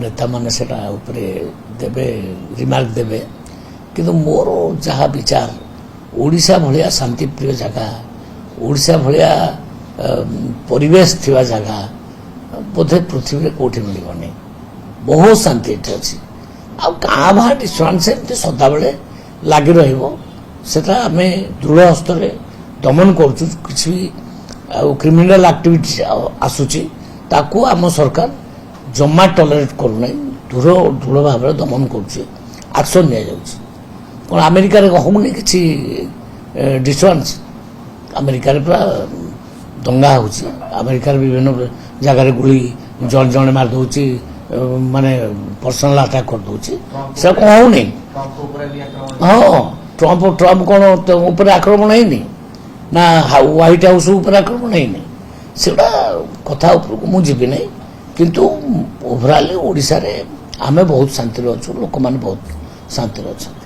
नेता माने सेटा उपरे देबे रिमार्क देबे किंतु मोर जहाँ विचार ओडिशा भलिया शांतिप्रिय जगह ओडिशा भलिया परिवेश थिवा जगह बोधे पृथ्वी रे कोठी मिलबनी बहुत शांति एठी अछि आ गाँ भा डिस्टर्बांस एमती सदा बेले लगी रहा आम दृढ़ हस्त दमन करुँ किसी क्रिमिनाल एक्टिविटी आसूची ताकू आम सरकार जमा टॉलरेट करूना दृढ़ भाव दमन करक्शन नि अमेरिका होनी कि डिस्टर्बांस अमेरिका पूरा दंगा होमेरिका विभिन्न जगार गुली जन जन मारदे माने पर्सनल अटैक कर दूची से कौन होनी हाँ ट्रम्प कौन ऊपर आक्रमण है ना व्हाइट हाउस ऊपर आक्रमण है से कथा मुझे नहीं किंतु ओवरऑल ओडिशा रे आमे बहुत शांति अच्छु लोक मैंने बहुत शांति अच्छा।